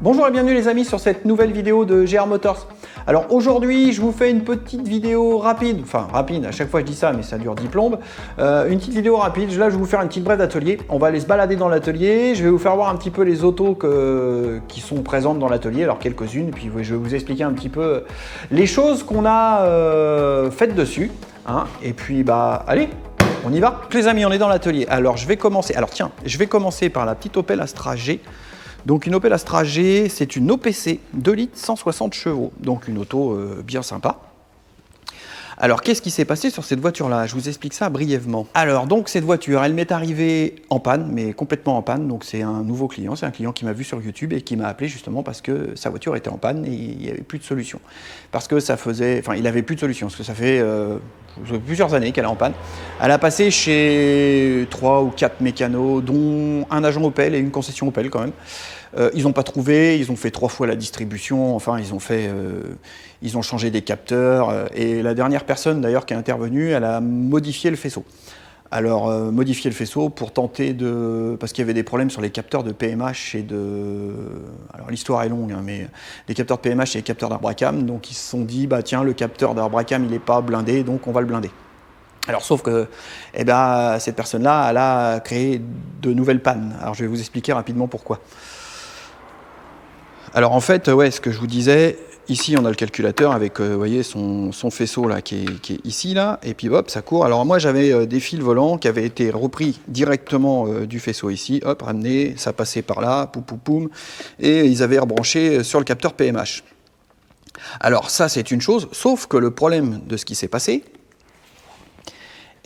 Bonjour et bienvenue les amis sur cette nouvelle vidéo de GR Motors. Alors aujourd'hui je vous fais une petite vidéo rapide, enfin rapide, à chaque fois je dis ça mais ça dure 10 plombes. Une petite vidéo rapide, là je vais vous faire une petite brève d'atelier. On va aller se balader dans l'atelier, je vais vous faire voir un petit peu les autos qui sont présentes dans l'atelier, alors quelques-unes, puis je vais vous expliquer un petit peu les choses qu'on a faites dessus. Hein, et puis bah allez, on y va. Les amis, on est dans l'atelier. Alors je vais commencer, par la petite Opel Astra G. Donc une Opel Astra G, c'est une OPC 2 litres 160 chevaux, donc une auto bien sympa. Alors qu'est-ce qui s'est passé sur cette voiture-là? Je vous explique ça brièvement. Alors donc cette voiture, elle m'est arrivée en panne, mais complètement en panne. Donc c'est un nouveau client, c'est un client qui m'a vu sur YouTube et qui m'a appelé justement parce que sa voiture était en panne et il n'y avait plus de solution. Parce que ça faisait, enfin il n'avait plus de solution, parce que ça fait plusieurs années qu'elle est en panne. Elle a passé chez 3 ou 4 mécanos, dont un agent Opel et une concession Opel quand même. Ils n'ont pas trouvé, ils ont fait 3 fois la distribution, enfin ils ont changé des capteurs et la dernière personne d'ailleurs qui est intervenue, elle a modifié le faisceau. Alors modifier le faisceau pour tenter de... parce qu'il y avait des problèmes sur les capteurs de PMH et de... Alors l'histoire est longue, hein, mais les capteurs de PMH et les capteurs d'Arbracam, donc ils se sont dit, bah tiens, le capteur d'Arbracam il n'est pas blindé, donc on va le blinder. Alors sauf que eh ben, cette personne-là, elle a créé de nouvelles pannes. Alors je vais vous expliquer rapidement pourquoi. Alors en fait, ouais, ce que je vous disais, ici on a le calculateur avec, vous voyez, son faisceau là qui est ici là, et puis hop, ça court. Alors moi j'avais des fils volants qui avaient été repris directement du faisceau ici, hop, ramené, ça passait par là, poum poum poum, et ils avaient rebranché sur le capteur PMH. Alors ça c'est une chose, sauf que le problème de ce qui s'est passé,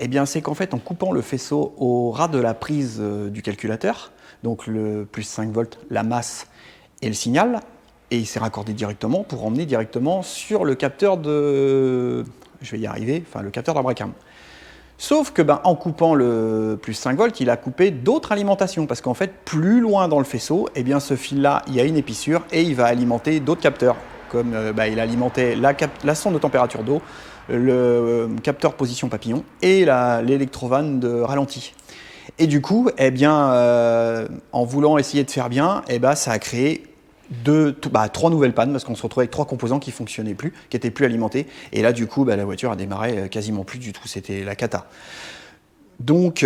eh bien c'est qu'en fait en coupant le faisceau au ras de la prise du calculateur, donc le plus 5 volts, la masse, et le signal, et il s'est raccordé directement pour emmener directement sur le capteur de... je vais y arriver, enfin le capteur d'Arbracam. Sauf que en coupant le plus 5 volts, il a coupé d'autres alimentations, parce qu'en fait, plus loin dans le faisceau, eh bien ce fil-là, il y a une épissure, et il va alimenter d'autres capteurs, comme il alimentait la sonde de température d'eau, le capteur position papillon, et l'électrovanne de ralenti. Et du coup, eh bien, en voulant essayer de faire bien, eh ben, ça a créé 3 nouvelles pannes, parce qu'on se retrouvait avec 3 composants qui ne fonctionnaient plus, qui n'étaient plus alimentés. Et là, du coup, la voiture a démarré quasiment plus du tout. C'était la cata. Donc,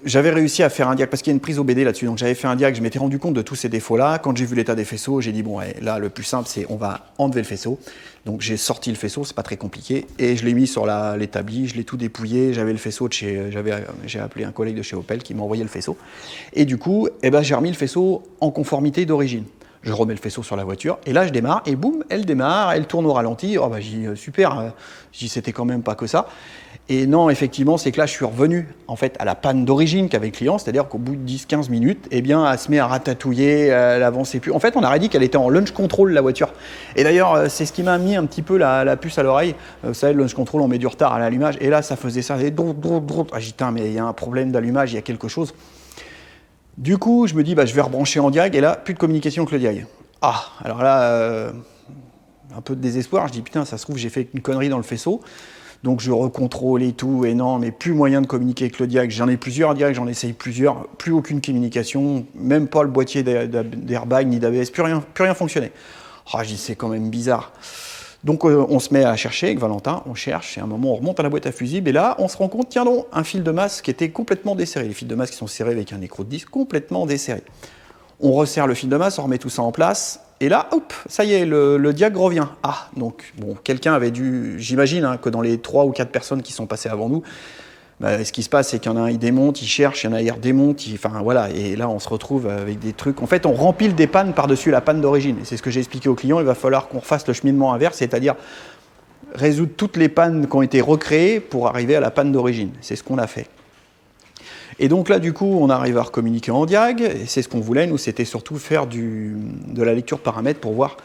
j'avais réussi à faire un diag, parce qu'il y a une prise OBD là-dessus. Donc, j'avais fait un diag, je m'étais rendu compte de tous ces défauts-là. Quand j'ai vu l'état des faisceaux, j'ai dit, bon, ouais, là, le plus simple, c'est on va enlever le faisceau. Donc, j'ai sorti le faisceau, c'est pas très compliqué. Et je l'ai mis sur l'établi, je l'ai tout dépouillé. J'avais le faisceau de chez... J'ai appelé un collègue de chez Opel qui m'a envoyé le faisceau. Et du coup, eh ben, j'ai remis le faisceau en conformité d'origine. Je remets le faisceau sur la voiture, et là je démarre, et boum, elle démarre, elle tourne au ralenti. Oh bah j'ai dit super, j'ai dit c'était quand même pas que ça. Et non, effectivement, c'est que là je suis revenu en fait à la panne d'origine qu'avait le client, c'est-à-dire qu'au bout de 10-15 minutes, eh bien, elle se met à ratatouiller, elle avançait plus. En fait, on aurait dit qu'elle était en launch control la voiture. Et d'ailleurs, c'est ce qui m'a mis un petit peu la puce à l'oreille. Vous savez, le launch control, on met du retard à l'allumage, et là ça faisait ça, et ah, j'ai dit, mais il y a un problème d'allumage, il y a quelque chose. Du coup, je me dis, je vais rebrancher en diag, et là, plus de communication avec le diag. Ah, alors là, un peu de désespoir, je dis, putain, ça se trouve, j'ai fait une connerie dans le faisceau. Donc je recontrôle et tout, et non, mais plus moyen de communiquer avec le diag. J'en ai plusieurs diag, j'en essaye plusieurs, plus aucune communication, même pas le boîtier d'airbag ni d'ABS, plus rien fonctionnait. Ah, je dis, c'est quand même bizarre. Donc on se met à chercher avec Valentin, on cherche, et à un moment on remonte à la boîte à fusibles, et là on se rend compte, tiens donc, un fil de masse qui était complètement desserré. Les fils de masse qui sont serrés avec un écrou de disque complètement desserré. On resserre le fil de masse, on remet tout ça en place, et là, hop, ça y est, le diag revient. Ah, donc bon, quelqu'un avait dû, j'imagine que dans les 3 ou 4 personnes qui sont passées avant nous, ce qui se passe, c'est qu'il y en a un, il démonte, il cherche, il y en a, il redémonte, enfin voilà, et là on se retrouve avec des trucs. En fait, on rempile des pannes par-dessus la panne d'origine. Et c'est ce que j'ai expliqué au client, il va falloir qu'on refasse le cheminement inverse, c'est-à-dire résoudre toutes les pannes qui ont été recréées pour arriver à la panne d'origine. C'est ce qu'on a fait. Et donc là, du coup, on arrive à recommuniquer en diag, et c'est ce qu'on voulait, nous, c'était surtout faire de la lecture de paramètres pour voir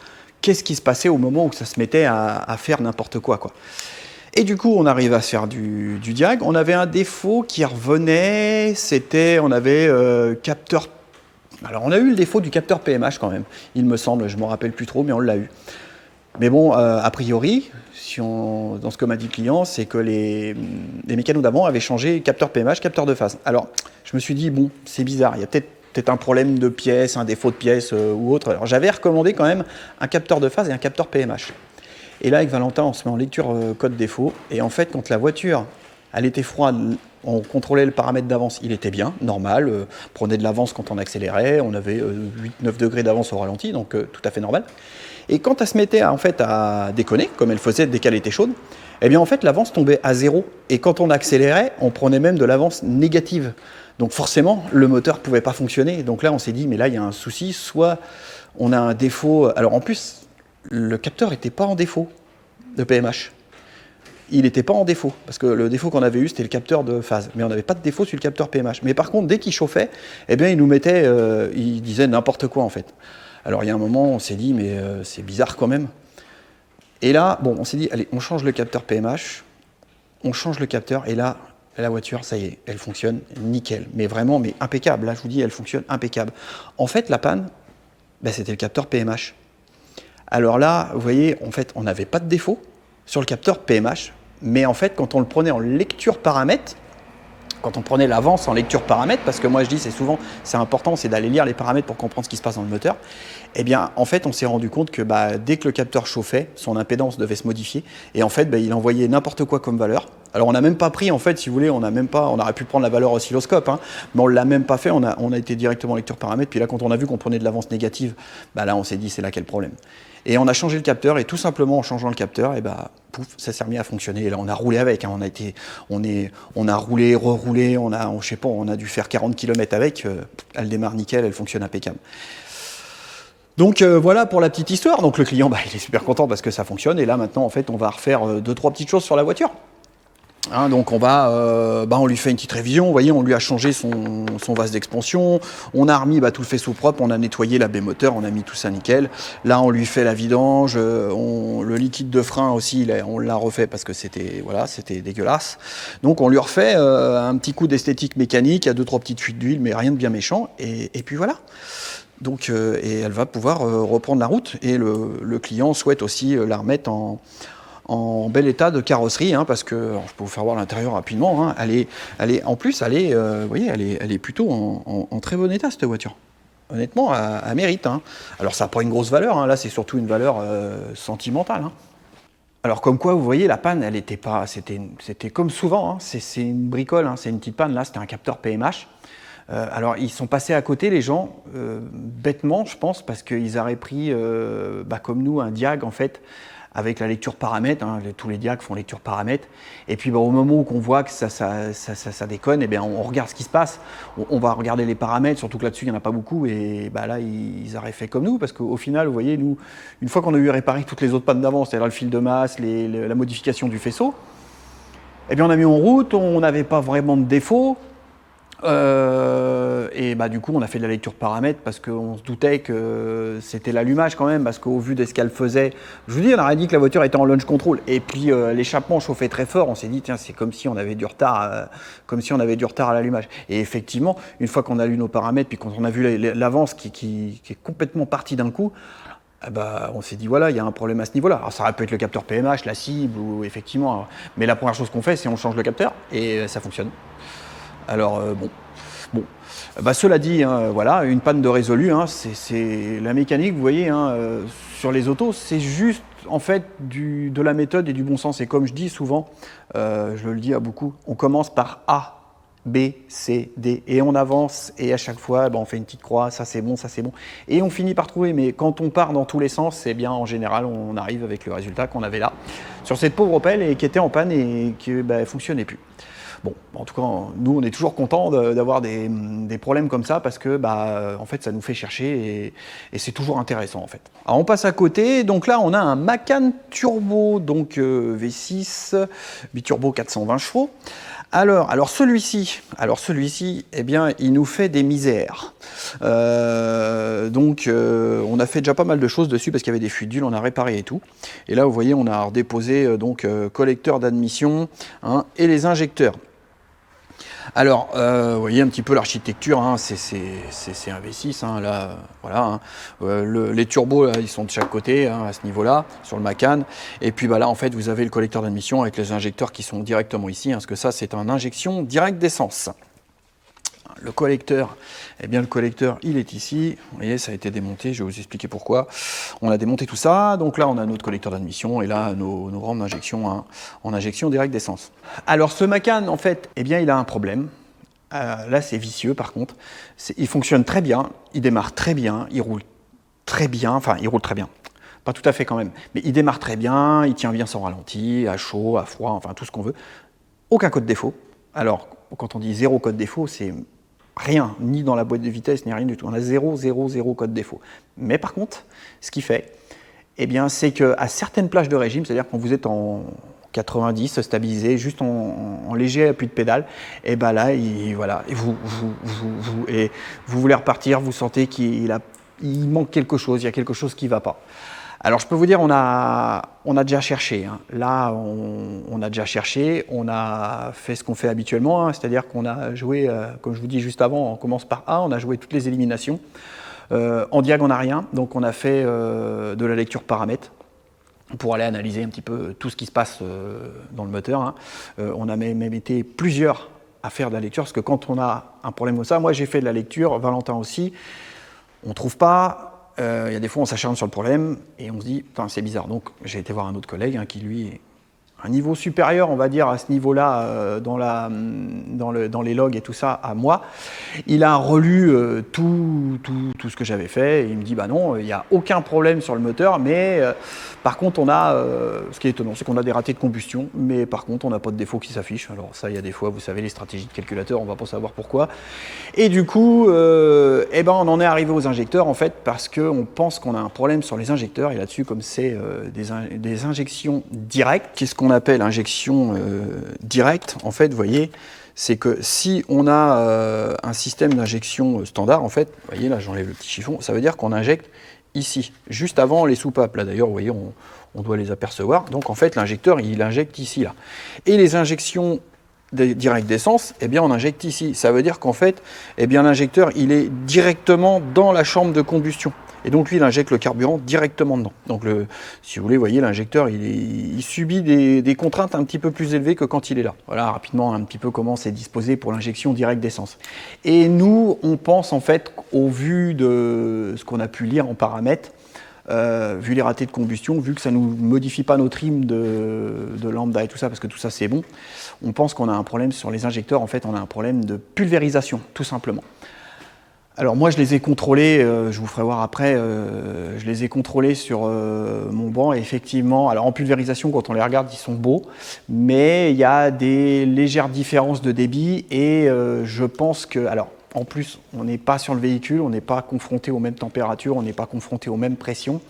qu'est-ce qui se passait au moment où ça se mettait à faire n'importe quoi. Et du coup, on arrive à se faire du diag. On avait un défaut qui revenait, on avait capteur... Alors, on a eu le défaut du capteur PMH quand même, il me semble, je ne me rappelle plus trop, mais on l'a eu. Mais bon, a priori, dans ce que m'a dit le client, c'est que les mécanos d'avant avaient changé capteur PMH, capteur de phase. Alors, je me suis dit, bon, c'est bizarre, il y a peut-être peut-être un problème de pièce, un défaut de pièce ou autre. Alors j'avais recommandé quand même un capteur de phase et un capteur PMH. Et là avec Valentin on se met en lecture code défaut et en fait quand la voiture elle était froide, on contrôlait le paramètre d'avance, il était bien, normal, prenait de l'avance quand on accélérait, on avait 8-9 degrés d'avance au ralenti, donc tout à fait normal. Et quand elle se mettait en fait à déconner, comme elle faisait dès qu'elle était chaude, eh bien en fait l'avance tombait à zéro. Et quand on accélérait, on prenait même de l'avance négative. Donc forcément, le moteur ne pouvait pas fonctionner. Donc là, on s'est dit, mais là, il y a un souci, soit on a un défaut. Alors en plus, le capteur n'était pas en défaut de PMH. Il n'était pas en défaut, parce que le défaut qu'on avait eu, c'était le capteur de phase. Mais on n'avait pas de défaut sur le capteur PMH. Mais par contre, dès qu'il chauffait, eh bien, il nous mettait, il disait n'importe quoi en fait. Alors il y a un moment, on s'est dit, mais c'est bizarre quand même. Et là, bon, on s'est dit, allez, on change le capteur PMH, on change le capteur, et là, la voiture, ça y est, elle fonctionne nickel. Mais vraiment, mais impeccable. Là, je vous dis, elle fonctionne impeccable. En fait, la panne, ben, c'était le capteur PMH. Alors là, vous voyez, en fait, on n'avait pas de défaut sur le capteur PMH, mais en fait, quand on le prenait en lecture paramètres, quand on prenait l'avance en lecture paramètres, parce que moi je dis c'est important, c'est d'aller lire les paramètres pour comprendre ce qui se passe dans le moteur, eh bien en fait on s'est rendu compte que dès que le capteur chauffait, son impédance devait se modifier, et en fait il envoyait n'importe quoi comme valeur. Alors on n'a même pas pris, en fait, si vous voulez, on aurait pu prendre la valeur oscilloscope, hein, mais on ne l'a même pas fait, on a été directement en lecture paramètres, puis là quand on a vu qu'on prenait de l'avance négative, là on s'est dit c'est là qu'est le problème. Et on a changé le capteur, et tout simplement en changeant le capteur, et pouf, ça s'est remis à fonctionner. Et là, on a roulé avec. Hein, on a roulé, reroulé, je sais pas, on a dû faire 40 km avec. Elle démarre nickel, elle fonctionne impeccable. Donc voilà pour la petite histoire. Donc le client, il est super content parce que ça fonctionne. Et là maintenant, en fait, on va refaire 2-3 petites choses sur la voiture. Hein, donc on lui fait une petite révision, vous voyez, on lui a changé son vase d'expansion, on a remis tout le faisceau propre, on a nettoyé la baie moteur, on a mis tout ça nickel. Là on lui fait la vidange, le liquide de frein aussi, on l'a refait parce que c'était dégueulasse. Donc on lui refait un petit coup d'esthétique mécanique, il y a 2-3 petites fuites d'huile, mais rien de bien méchant, et puis voilà. Donc, et elle va pouvoir reprendre la route, et le client souhaite aussi la remettre en bel état de carrosserie, hein, parce que, alors, je peux vous faire voir l'intérieur rapidement, hein, en plus, elle est plutôt en très bon état, cette voiture. Honnêtement, elle mérite. Hein. Alors, ça n'a pas une grosse valeur, hein, là, c'est surtout une valeur sentimentale. Hein. Alors, comme quoi, vous voyez, la panne, elle était pas, c'était comme souvent, hein, c'est une bricole, hein, c'est une petite panne, là, c'était un capteur PMH. Alors, ils sont passés à côté, les gens, bêtement, je pense, parce qu'ils auraient pris, comme nous, un diag, en fait, avec la lecture paramètres, hein, tous les diacs font lecture paramètres, et puis au moment où on voit que ça déconne, eh bien, on regarde ce qui se passe, on va regarder les paramètres, surtout que là-dessus il n'y en a pas beaucoup, et là ils auraient fait comme nous, parce qu'au final, vous voyez, nous, une fois qu'on a eu réparé toutes les autres pannes d'avant, c'est-à-dire le fil de masse, la modification du faisceau, eh bien on a mis en route, on n'avait pas vraiment de défaut, et du coup on a fait de la lecture paramètres parce qu'on se doutait que c'était l'allumage quand même, parce qu'au vu de ce qu'elle faisait, je vous dis, on aurait dit que la voiture était en launch control, et puis l'échappement chauffait très fort, on s'est dit tiens, c'est comme si on avait du retard à l'allumage. Et effectivement, une fois qu'on a lu nos paramètres, puis quand on a vu l'avance qui est complètement partie d'un coup, on s'est dit voilà, il y a un problème à ce niveau-là. Alors ça aurait pu être le capteur PMH, la cible, ou effectivement, mais la première chose qu'on fait, c'est on change le capteur, et ça fonctionne. Alors bon. Cela dit, hein, voilà, une panne de résolu, hein, c'est la mécanique, vous voyez, hein, sur les autos, c'est juste en fait de la méthode et du bon sens. Et comme je dis souvent, je le dis à beaucoup, on commence par A, B, C, D, et on avance, et à chaque fois, on fait une petite croix, ça c'est bon, et on finit par trouver. Mais quand on part dans tous les sens, eh bien en général, on arrive avec le résultat qu'on avait là, sur cette pauvre Opel, et qui était en panne et qui ne fonctionnait plus. Bon, en tout cas, nous, on est toujours contents d'avoir des problèmes comme ça, parce que, en fait, ça nous fait chercher, et c'est toujours intéressant, en fait. Alors, on passe à côté. Donc là, on a un Macan Turbo, donc V6, biturbo 420 chevaux. Alors celui-ci, eh bien, il nous fait des misères. On a fait déjà pas mal de choses dessus parce qu'il y avait des fuites d'huile, on a réparé et tout. Et là, vous voyez, on a redéposé collecteur d'admission, hein, et les injecteurs. Alors, vous voyez un petit peu l'architecture, hein, c'est un V6, hein, là, voilà. Hein. Les turbos, là, ils sont de chaque côté, hein, à ce niveau-là, sur le Macan. Et puis là, en fait, vous avez le collecteur d'admission avec les injecteurs qui sont directement ici, hein, parce que ça, c'est une injection directe d'essence. Le collecteur, eh bien le collecteur, il est ici. Vous voyez, ça a été démonté, je vais vous expliquer pourquoi. On a démonté tout ça, donc là on a notre collecteur d'admission et là nos rampes d'injection hein, en injection directe d'essence. Alors ce Macan, en fait, eh bien il a un problème. Là c'est vicieux par contre. Il fonctionne très bien, il démarre très bien, il roule très bien, enfin il roule très bien. Pas tout à fait quand même, mais il démarre très bien, il tient bien sans ralenti, à chaud, à froid, enfin tout ce qu'on veut. Aucun code défaut. Alors, quand on dit zéro code défaut, c'est rien, ni dans la boîte de vitesse, ni rien du tout. On a 0, 0, 0 code défaut. Mais par contre, ce qui fait, eh bien, c'est qu'à certaines plages de régime, c'est-à-dire quand vous êtes en 90, stabilisé, juste en léger appui de pédale, et ben là, voilà, et vous voulez repartir, vous sentez qu'il manque quelque chose, il y a quelque chose qui ne va pas. Alors je peux vous dire, on a déjà cherché. Hein. Là, on a déjà cherché, on a fait ce qu'on fait habituellement, hein, c'est-à-dire qu'on a joué, comme je vous dis juste avant, on commence par A, on a joué toutes les éliminations. En diag, on n'a rien, donc on a fait de la lecture paramètres pour aller analyser un petit peu tout ce qui se passe dans le moteur. Hein. On a même été plusieurs à faire de la lecture, parce que quand on a un problème comme ça, moi j'ai fait de la lecture, Valentin aussi, on ne trouve pas. Il y a des fois, on s'acharne sur le problème et on se dit, c'est bizarre. Donc, j'ai été voir un autre collègue hein, qui, lui, est un niveau supérieur, on va dire, à ce niveau-là, dans les logs et tout ça, à moi. Il a relu tout ce que j'avais fait et il me dit, bah non, il n'y a aucun problème sur le moteur, mais par contre, on a, ce qui est étonnant, c'est qu'on a des ratés de combustion, mais par contre, on n'a pas de défaut qui s'affiche. Alors ça, il y a des fois, vous savez, les stratégies de calculateur, on ne va pas savoir pourquoi. Et du coup, eh ben, on en est arrivé aux injecteurs, en fait, parce qu'on pense qu'on a un problème sur les injecteurs, et là-dessus, comme c'est des injections directes, qu'est-ce qu'on appelle injection directe, en fait, vous voyez, c'est que si on a un système d'injection standard, en fait, vous voyez, là, j'enlève le petit chiffon, ça veut dire qu'on injecte ici, juste avant les soupapes. Là, d'ailleurs, vous voyez, on doit les apercevoir. Donc, en fait, l'injecteur, il injecte ici, là. Et les injections directes d'essence, eh bien, on injecte ici. Ça veut dire qu'en fait, eh bien, l'injecteur, il est directement dans la chambre de combustion. Et donc, lui, il injecte le carburant directement dedans. Donc, si vous voulez, vous voyez, l'injecteur, il subit des contraintes un petit peu plus élevées que quand il est là. Voilà, rapidement, un petit peu comment c'est disposé pour l'injection directe d'essence. Et nous, on pense, en fait, au vu de ce qu'on a pu lire en paramètres, vu les ratés de combustion, vu que ça ne nous modifie pas nos trims de lambda et tout ça, parce que tout ça, c'est bon, on pense qu'on a un problème sur les injecteurs. En fait, on a un problème de pulvérisation, tout simplement. Alors moi je les ai contrôlés, je vous ferai voir après, je les ai contrôlés sur mon banc et effectivement, alors en pulvérisation quand on les regarde ils sont beaux, mais il y a des légères différences de débit et je pense que, alors en plus on n'est pas sur le véhicule, on n'est pas confronté aux mêmes températures, on n'est pas confronté aux mêmes pressions.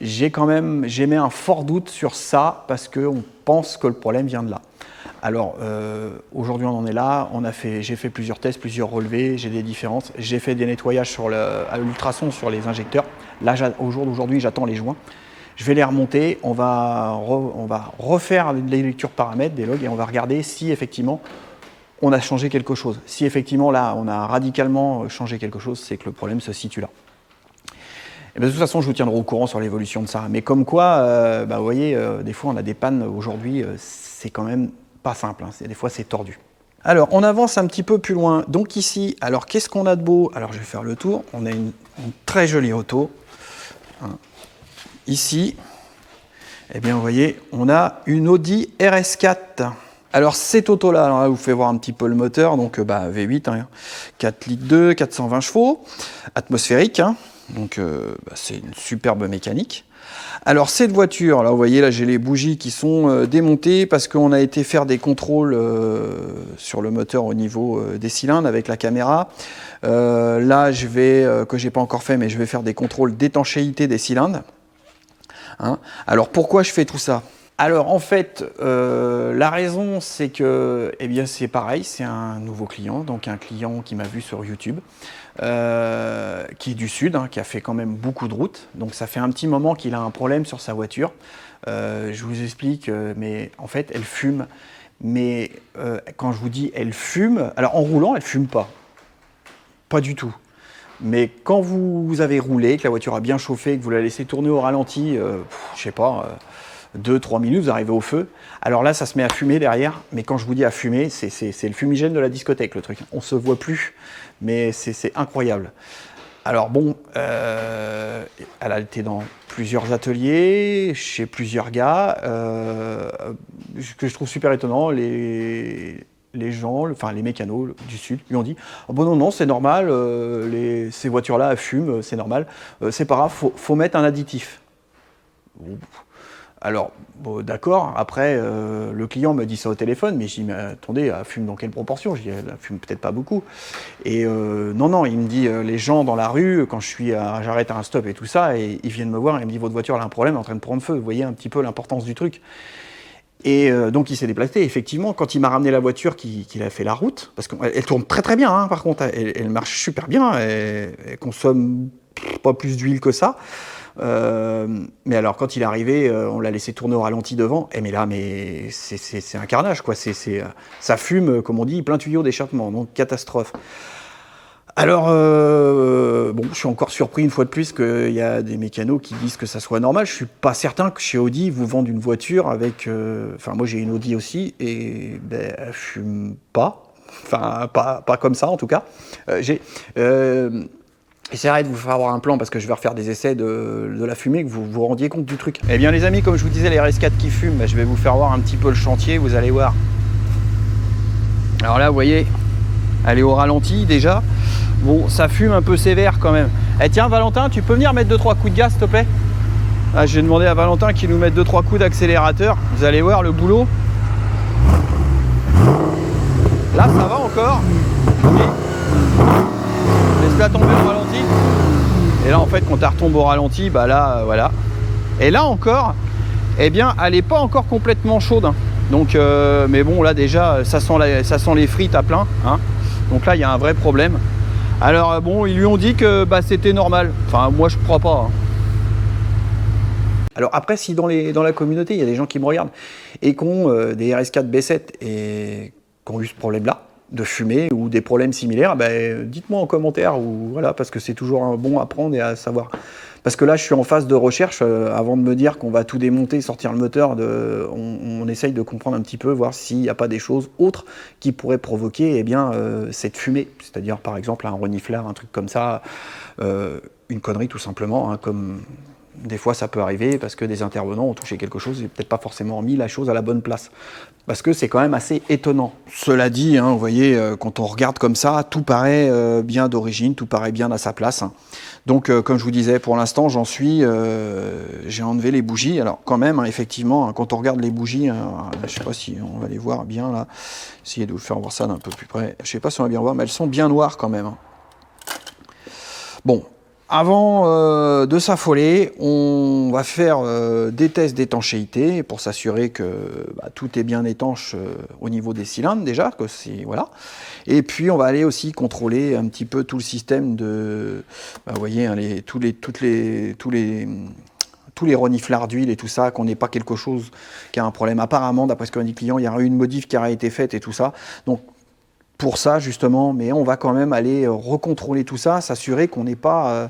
J'émets un fort doute sur ça parce qu'on pense que le problème vient de là. Alors, aujourd'hui on en est là, j'ai fait plusieurs tests, plusieurs relevés, j'ai des différences, j'ai fait des nettoyages à l'ultrason sur les injecteurs. Là, au jour d'aujourd'hui, j'attends les joints. Je vais les remonter, on va refaire les lectures paramètres, des logs, et on va regarder si effectivement on a changé quelque chose. Si effectivement là, on a radicalement changé quelque chose, c'est que le problème se situe là. Et bien, de toute façon, je vous tiendrai au courant sur l'évolution de ça. Mais comme quoi, vous voyez, des fois on a des pannes aujourd'hui, c'est quand même pas simple, hein. Des fois c'est tordu. Alors on avance un petit peu plus loin. Donc ici, alors qu'est-ce qu'on a de beau? Alors je vais faire le tour. On a une très jolie auto. Hein. Ici, eh bien vous voyez, on a une Audi RS4. Alors cette auto-là, alors là, je vous fais voir un petit peu le moteur. Donc V8, hein, 4 litres 2, 420 chevaux, atmosphérique. Hein. Donc c'est une superbe mécanique. Alors cette voiture, là vous voyez, là j'ai les bougies qui sont démontées parce qu'on a été faire des contrôles sur le moteur au niveau des cylindres avec la caméra. Là que j'ai pas encore fait, mais je vais faire des contrôles d'étanchéité des cylindres. Hein. Alors pourquoi je fais tout ça? Alors en fait, la raison c'est que, eh bien c'est pareil, c'est un nouveau client, donc un client qui m'a vu sur YouTube, qui est du sud, hein, qui a fait quand même beaucoup de routes, donc ça fait un petit moment qu'il a un problème sur sa voiture. Je vous explique, mais en fait elle fume, mais quand je vous dis elle fume, alors en roulant elle fume pas du tout. Mais quand vous avez roulé, que la voiture a bien chauffé, que vous la laissez tourner au ralenti, je sais pas, 2-3 minutes, vous arrivez au feu. Alors là, ça se met à fumer derrière, mais quand je vous dis à fumer, c'est le fumigène de la discothèque, le truc. On se voit plus, mais c'est incroyable. Alors bon, elle a été dans plusieurs ateliers, chez plusieurs gars. Ce que je trouve super étonnant, les gens, enfin les mécanos du Sud, lui ont dit oh bon non, c'est normal, ces voitures-là, elles fument, c'est normal. C'est pas grave, faut mettre un additif. Bon. Alors, bon, d'accord, après, le client me dit ça au téléphone, mais je dis, mais attendez, elle fume dans quelle proportion? Je dis, elle fume peut-être pas beaucoup. Et non, il me dit, les gens dans la rue, quand j'arrête à un stop et tout ça, et ils viennent me voir, et ils me disent, votre voiture elle a un problème, elle est en train de prendre feu. Vous voyez un petit peu l'importance du truc. Et donc il s'est déplacé. Effectivement, quand il m'a ramené la voiture, qu'il a fait la route, parce qu'elle tourne très très bien, hein, par contre, elle marche super bien, elle consomme pas plus d'huile que ça. Mais alors quand il est arrivé, on l'a laissé tourner au ralenti devant, et mais là, c'est un carnage, quoi. Ça fume, comme on dit, plein tuyau d'échappement, donc catastrophe. Alors, bon, je suis encore surpris une fois de plus qu'il y a des mécanos qui disent que ça soit normal. Je suis pas certain que chez Audi, vous vendent une voiture avec... Enfin, moi j'ai une Audi aussi, et ben, elle fume pas. Enfin, pas comme ça en tout cas. J'essaierai de vous faire avoir un plan parce que je vais refaire des essais de la fumée, que vous vous rendiez compte du truc. Eh bien les amis, comme je vous disais, les RS4 qui fument, ben, je vais vous faire voir un petit peu le chantier, vous allez voir. Alors là, vous voyez, elle est au ralenti déjà. Bon, ça fume un peu sévère quand même. Eh tiens Valentin, tu peux venir mettre 2-3 coups de gaz s'il te plaît? Ah, j'ai demandé à Valentin qu'il nous mette 2-3 coups d'accélérateur. Vous allez voir le boulot. Là ça va encore. Laisse-la tomber au ralenti. Et là en fait quand elle retombe au ralenti, bah là voilà. Et là encore, eh bien elle n'est pas encore complètement chaude. Hein. Donc mais bon là déjà ça sent les frites à plein. Hein. Donc là il y a un vrai problème. Alors bon, ils lui ont dit que bah, c'était normal. Enfin, moi je crois pas. Hein. Alors après, si dans la communauté, il y a des gens qui me regardent et qui ont des RS4 B7 et qui ont eu ce problème-là, de fumer ou des problèmes similaires, bah, dites-moi en commentaire, ou voilà, parce que c'est toujours bon à prendre et à savoir. Parce que là, je suis en phase de recherche, avant de me dire qu'on va tout démonter, sortir le moteur, on essaye de comprendre un petit peu, voir s'il n'y a pas des choses autres qui pourraient provoquer eh bien, cette fumée. C'est-à-dire, par exemple, un reniflard, un truc comme ça, une connerie tout simplement, hein, comme des fois ça peut arriver, parce que des intervenants ont touché quelque chose et peut-être pas forcément mis la chose à la bonne place. Parce que c'est quand même assez étonnant. Cela dit, hein, vous voyez, quand on regarde comme ça, tout paraît bien d'origine, tout paraît bien à sa place. Hein. Donc, comme je vous disais, pour l'instant, j'ai enlevé les bougies. Alors, quand même, hein, effectivement, hein, quand on regarde les bougies, je ne sais pas si on va les voir bien, là. Essayer de vous faire voir ça d'un peu plus près. Je ne sais pas si on va bien voir, mais elles sont bien noires quand même. Hein. Bon. Avant de s'affoler, on va faire des tests d'étanchéité pour s'assurer que tout est bien étanche au niveau des cylindres déjà, voilà. Et puis on va aller aussi contrôler un petit peu tout le système de, vous voyez, hein, tous les reniflards d'huile et tout ça, qu'on n'ait pas quelque chose qui a un problème. Apparemment, d'après ce que m'a dit le client, il y aura eu une modif qui aura été faite et tout ça. Donc pour ça justement, mais on va quand même aller recontrôler tout ça, s'assurer qu'on n'ait pas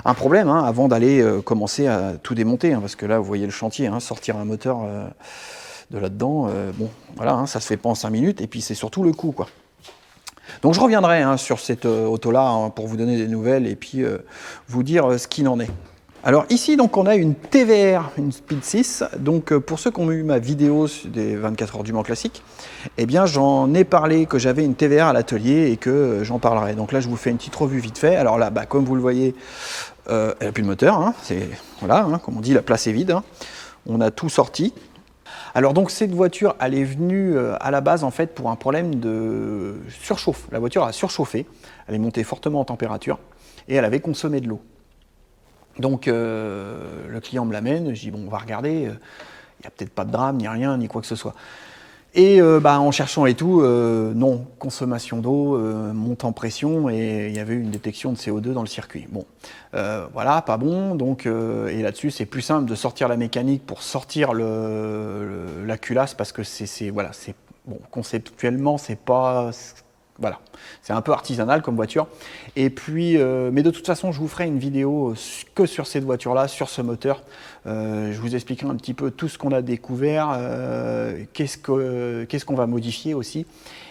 un problème hein, avant d'aller commencer à tout démonter, hein, parce que là vous voyez le chantier, hein, sortir un moteur de là-dedans, bon voilà, hein, ça se fait pas en 5 minutes, et puis c'est surtout le coût quoi. Donc je reviendrai hein, sur cette auto-là hein, pour vous donner des nouvelles et puis vous dire ce qu'il en est. Alors ici, donc, on a une TVR, une Speed 6. Donc pour ceux qui ont eu ma vidéo des 24 heures du Mans classique, eh bien j'en ai parlé que j'avais une TVR à l'atelier et que j'en parlerai. Donc là, je vous fais une petite revue vite fait. Alors là, comme vous le voyez, elle n'a plus de moteur. Hein, voilà, hein, comme on dit, la place est vide. Hein. On a tout sorti. Alors donc cette voiture, elle est venue à la base en fait pour un problème de surchauffe. La voiture a surchauffé, elle est montée fortement en température et elle avait consommé de l'eau. Donc le client me l'amène, je dis bon on va regarder, il n'y a peut-être pas de drame, ni rien, ni quoi que ce soit. Et en cherchant et tout, non, consommation d'eau, monte en pression et il y avait une détection de CO2 dans le circuit. Bon, voilà, pas bon, donc et là-dessus c'est plus simple de sortir la mécanique pour sortir la culasse parce que voilà, bon, conceptuellement c'est pas Voilà, c'est un peu artisanal comme voiture. Et puis, mais de toute façon, je vous ferai une vidéo que sur cette voiture-là, sur ce moteur. Je vous expliquerai un petit peu tout ce qu'on a découvert, qu'est-ce qu'on va modifier aussi,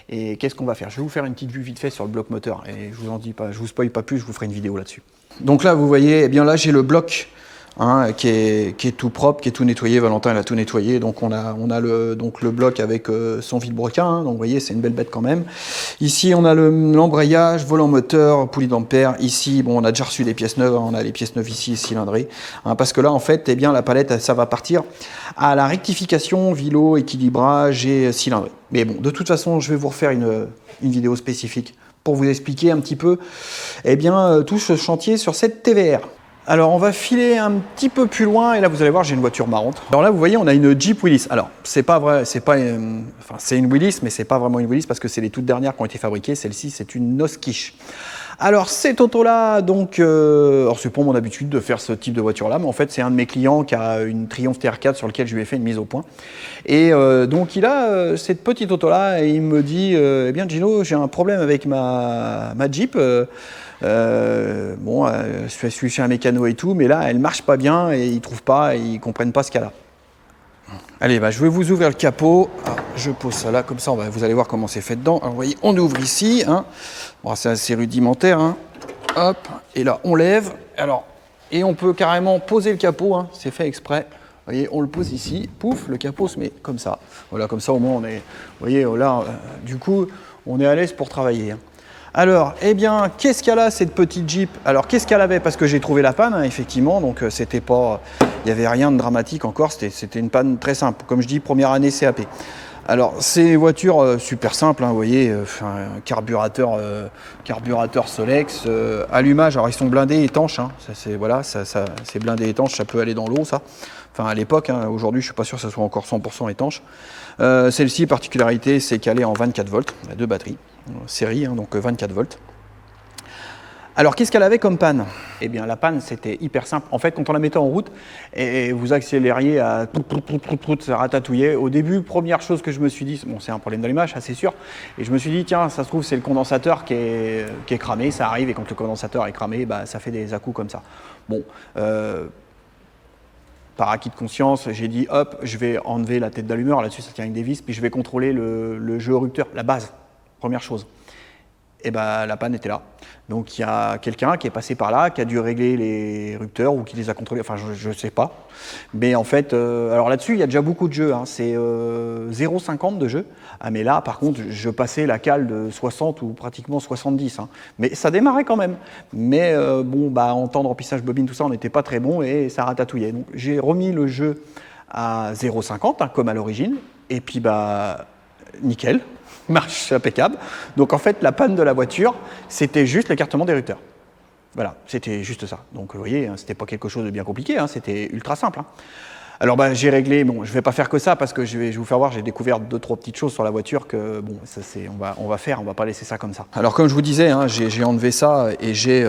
et qu'est-ce qu'on va faire. Je vais vous faire une petite vue vite fait sur le bloc moteur, et je vous en dis pas, je vous spoil pas plus, je vous ferai une vidéo là-dessus. Donc là, vous voyez, eh bien là, j'ai le bloc. Hein, qui est tout propre, qui est tout nettoyé. Valentin, il a tout nettoyé. Donc on a le bloc avec son vilebrequin. Hein, donc vous voyez, c'est une belle bête quand même. Ici, on a l'embrayage, volant moteur, poulie d'ampère. Ici, bon, on a déjà reçu des pièces neuves. Hein, on a les pièces neuves ici, cylindrées. Hein, parce que là, en fait, eh bien, la palette, ça va partir à la rectification, vilo, équilibrage et cylindrée. Mais bon, de toute façon, je vais vous refaire une vidéo spécifique pour vous expliquer un petit peu, eh bien, tout ce chantier sur cette TVR. Alors on va filer un petit peu plus loin et là vous allez voir j'ai une voiture marrante. Alors là vous voyez on a une Jeep Willys. Alors c'est pas vrai, enfin c'est une Willys mais c'est pas vraiment une Willys parce que c'est les toutes dernières qui ont été fabriquées. Celle-ci c'est une Noskish. Alors cette auto là donc, alors c'est pas mon habitude de faire ce type de voiture là mais en fait c'est un de mes clients qui a une Triumph TR4 sur lequel je lui ai fait une mise au point. Et donc il a cette petite auto là et il me dit eh bien Gino j'ai un problème avec ma Jeep. Bon, je suis chez un mécano et tout, mais là, elle marche pas bien et ils trouvent pas, et ils comprennent pas ce qu'elle a. Allez, bah, je vais vous ouvrir le capot. Alors, je pose ça là, comme ça, vous allez voir comment c'est fait dedans. Alors, vous voyez, on ouvre ici. Hein. Bon, c'est assez rudimentaire. Hein. Hop, et là, on lève. Alors, et on peut carrément poser le capot. Hein. C'est fait exprès. Vous voyez, on le pose ici. Pouf, le capot se met comme ça. Voilà, comme ça, au moins, on est. Vous voyez, là, du coup, on est à l'aise pour travailler. Hein. Alors, eh bien, qu'est-ce qu'elle a cette petite Jeep? Alors, qu'est-ce qu'elle avait? Parce que j'ai trouvé la panne, hein, effectivement, donc c'était pas, il n'y avait rien de dramatique encore, c'était une panne très simple. Comme je dis, première année CAP. Alors, ces voitures super simples, hein, vous voyez, carburateur Solex, allumage, alors ils sont blindés étanches, hein, voilà, c'est blindé étanche, ça peut aller dans l'eau, ça. Enfin, à l'époque, hein, aujourd'hui, je suis pas sûr que ça soit encore 100% étanche. Celle-ci, particularité, c'est qu'elle est en 24 volts, il y a deux batteries. Série, hein, donc 24 volts. Alors, qu'est-ce qu'elle avait comme panne? Eh bien, la panne, c'était hyper simple. En fait, quand on la mettait en route et vous accélériez à ça ratatouillait. Au début, première chose que je me suis dit, bon, c'est un problème d'allumage, c'est sûr. Et je me suis dit, tiens, ça se trouve, c'est le condensateur qui est cramé. Ça arrive et quand le condensateur est cramé, bah, ça fait des à-coups comme ça. Bon, par acquis de conscience, j'ai dit, hop, je vais enlever la tête d'allumeur. Là-dessus, ça tient avec des vis. Puis je vais contrôler le jeu au rupteur, la base. Première chose. Et ben la panne était là. Donc il y a quelqu'un qui est passé par là, qui a dû régler les rupteurs ou qui les a contrôlés, enfin je ne sais pas. Mais en fait, alors là-dessus, il y a déjà beaucoup de jeux, hein. C'est 0,50 de jeu. Ah mais là, par contre, je passais la cale de 60 ou pratiquement 70. Hein. Mais ça démarrait quand même. Mais bon, bah, en temps de remplissage bobine, tout ça, on n'était pas très bon et ça ratatouillait. Donc j'ai remis le jeu à 0,50, hein, comme à l'origine. Et puis, bah, nickel. Marche impeccable. Donc en fait, la panne de la voiture, c'était juste l'écartement des rupteurs. Voilà, c'était juste ça. Donc vous voyez, hein, c'était pas quelque chose de bien compliqué, hein, c'était ultra simple. Hein. Alors bah, j'ai réglé, bon, je vais pas faire que ça parce que je vais vous faire voir, j'ai découvert 2-3 petites choses sur la voiture que bon, ça c'est, on va faire, on va pas laisser ça comme ça. Alors comme je vous disais, hein, j'ai enlevé ça et j'ai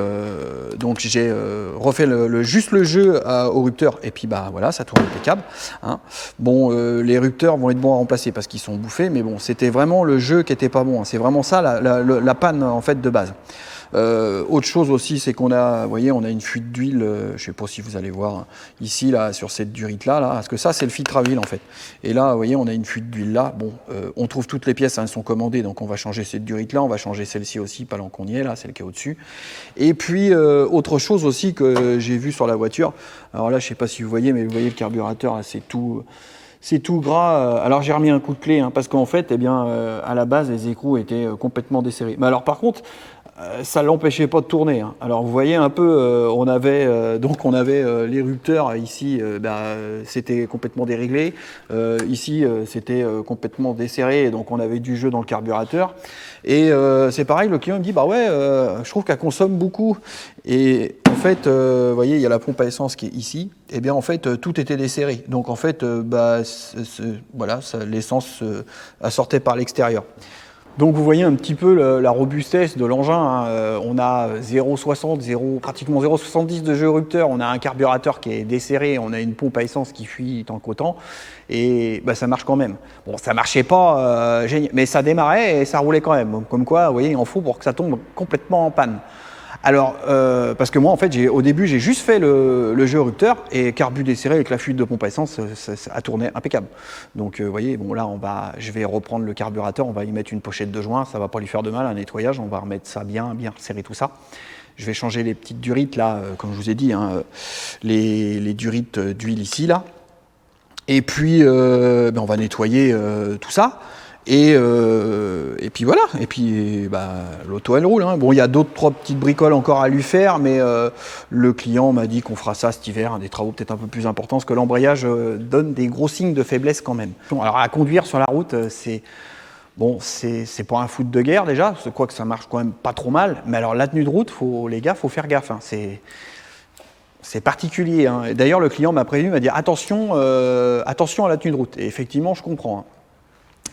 refait juste le jeu au rupteur et puis bah voilà, ça tourne impeccable. Hein. Bon, les rupteurs vont être bons à remplacer parce qu'ils sont bouffés, mais bon, c'était vraiment le jeu qui était pas bon. Hein. C'est vraiment ça la panne en fait de base. Autre chose aussi, c'est qu'on a, vous voyez, on a une fuite d'huile, je ne sais pas si vous allez voir, hein, ici, là, sur cette durite là, parce que ça, c'est le filtre à huile, en fait. Et là, vous voyez, on a une fuite d'huile là. Bon, on trouve toutes les pièces, hein, elles sont commandées, donc on va changer cette durite là, on va changer celle-ci aussi, pendant qu'on y est, là, celle qui est au-dessus. Et puis, autre chose aussi que j'ai vu sur la voiture, alors là, je ne sais pas si vous voyez, mais vous voyez le carburateur, là, c'est tout gras. Alors j'ai remis un coup de clé, hein, parce qu'en fait, eh bien, à la base, les écrous étaient complètement desserrés. Mais alors par contre, ça ne l'empêchait pas de tourner. Hein. Alors vous voyez un peu, on avait les rupteurs ici, c'était complètement déréglé. Ici, c'était complètement desserré, donc on avait du jeu dans le carburateur. Et c'est pareil, le client me dit, bah ouais, je trouve qu'elle consomme beaucoup. Et en fait, vous voyez, il y a la pompe à essence qui est ici. Et bien en fait, tout était desserré. Donc en fait, voilà, l'essence sortait par l'extérieur. Donc vous voyez un petit peu la robustesse de l'engin, hein. On a 0,60, pratiquement 0,70 de jeu érupteur, on a un carburateur qui est desserré, on a une pompe à essence qui fuit tant qu'autant, et bah, ça marche quand même. Bon, ça marchait pas génial, mais ça démarrait et ça roulait quand même. Comme quoi, vous voyez, il en faut pour que ça tombe complètement en panne. Alors, parce que moi, en fait, au début, j'ai juste fait le jeu érupteur et carbu desserré avec la fuite de pompe à essence, ça a tourné impeccable. Donc, vous voyez, bon là, je vais reprendre le carburateur, on va y mettre une pochette de joint, ça va pas lui faire de mal, un nettoyage, on va remettre ça bien serrer tout ça. Je vais changer les petites durites là, comme je vous ai dit, hein, les durites d'huile ici là. Et puis, ben, on va nettoyer tout ça. Et puis voilà, et puis bah, l'auto elle roule, hein. Bon, il y a trois petites bricoles encore à lui faire, mais le client m'a dit qu'on fera ça cet hiver, hein, des travaux peut-être un peu plus importants, parce que l'embrayage donne des gros signes de faiblesse quand même. Bon, alors à conduire sur la route, c'est pas un foot de guerre déjà, je crois que ça marche quand même pas trop mal, mais alors la tenue de route, les gars, faut faire gaffe, hein, c'est particulier, hein. D'ailleurs, le client m'a prévenu, m'a dit attention, attention à la tenue de route. Et effectivement, je comprends, hein.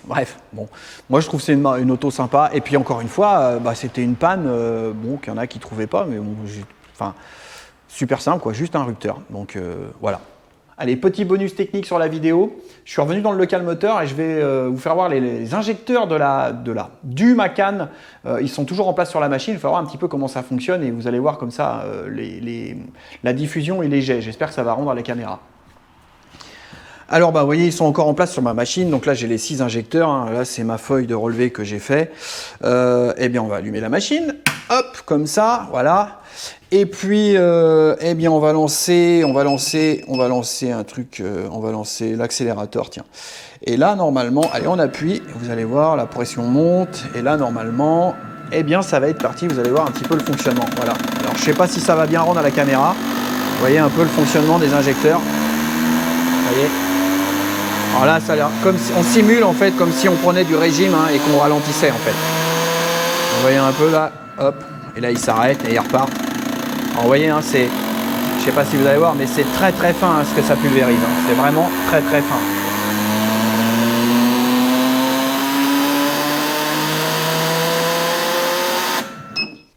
Bref, bon, moi je trouve que c'est une auto sympa. Et puis encore une fois, bah, c'était une panne, bon, qu'il y en a qui ne trouvaient pas, mais bon, enfin, super simple, quoi, juste un rupteur. Donc voilà. Allez, petit bonus technique sur la vidéo. Je suis revenu dans le local moteur et je vais vous faire voir les injecteurs du Macan. Ils sont toujours en place sur la machine. Il faut voir un petit peu comment ça fonctionne et vous allez voir comme ça la diffusion et les jets. J'espère que ça va rendre à la caméra. Alors, bah, vous voyez, ils sont encore en place sur ma machine. Donc là, j'ai les 6 injecteurs, hein. Là, c'est ma feuille de relevé que j'ai fait. Eh bien, on va allumer la machine. Hop, comme ça, voilà. Et puis, eh bien, on va lancer un truc. On va lancer l'accélérateur, tiens. Et là, normalement, allez, on appuie. Vous allez voir, la pression monte. Et là, normalement, eh bien, ça va être parti. Vous allez voir un petit peu le fonctionnement. Voilà. Alors, je ne sais pas si ça va bien rendre à la caméra. Vous voyez un peu le fonctionnement des injecteurs. Vous voyez. Alors là, ça a l'air comme si on simule en fait comme si on prenait du régime, hein, et qu'on ralentissait en fait. Vous voyez un peu là, hop, et là il s'arrête et il repart. Alors vous voyez, hein, je sais pas si vous allez voir, mais c'est très très fin, hein, ce que ça pulvérise. Hein. C'est vraiment très très fin.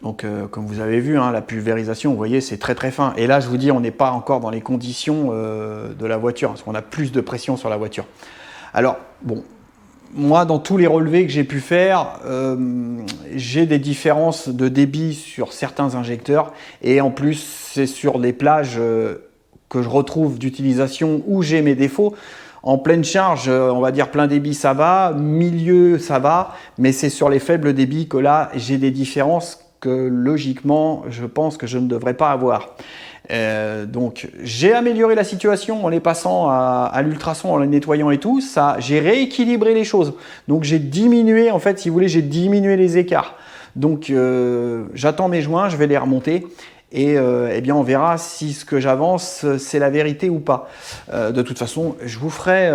Donc, comme vous avez vu, hein, la pulvérisation, vous voyez, c'est très très fin. Et là, je vous dis, on n'est pas encore dans les conditions de la voiture, parce qu'on a plus de pression sur la voiture. Alors, bon, moi, dans tous les relevés que j'ai pu faire, j'ai des différences de débit sur certains injecteurs. Et en plus, c'est sur des plages que je retrouve d'utilisation où j'ai mes défauts. En pleine charge, on va dire plein débit, ça va. Milieu, ça va. Mais c'est sur les faibles débits que là, j'ai des différences que logiquement, je pense que je ne devrais pas avoir. Donc, j'ai amélioré la situation en les passant à l'ultrason, en les nettoyant et tout. Ça, j'ai rééquilibré les choses. Donc, j'ai diminué, en fait, si vous voulez, j'ai diminué les écarts. Donc, j'attends mes joints, je vais les remonter. Et eh bien, on verra si ce que j'avance, c'est la vérité ou pas. De toute façon, je vous ferai,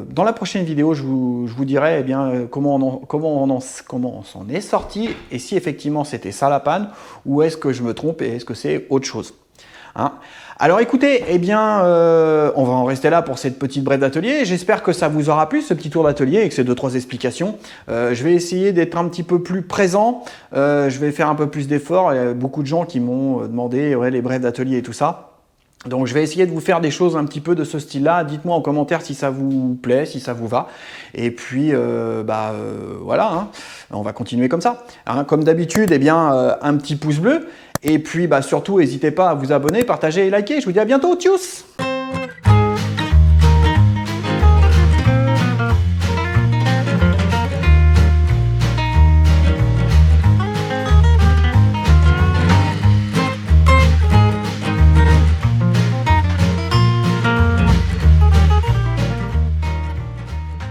dans la prochaine vidéo, je vous dirai eh bien, comment on s'en est sorti et si effectivement c'était ça la panne ou est-ce que je me trompe et est-ce que c'est autre chose. Hein. Alors écoutez, eh bien, on va en rester là pour cette petite brève d'atelier. J'espère que ça vous aura plu, ce petit tour d'atelier avec ces 2-3 explications. Je vais essayer d'être un petit peu plus présent. Je vais faire un peu plus d'efforts. Il y a beaucoup de gens qui m'ont demandé les brèves d'atelier et tout ça. Donc je vais essayer de vous faire des choses un petit peu de ce style-là. Dites-moi en commentaire si ça vous plaît, si ça vous va. Et puis voilà, hein, on va continuer comme ça. Hein, comme d'habitude, eh bien, un petit pouce bleu. Et puis surtout, n'hésitez pas à vous abonner, partager et liker. Je vous dis à bientôt. Tchuss!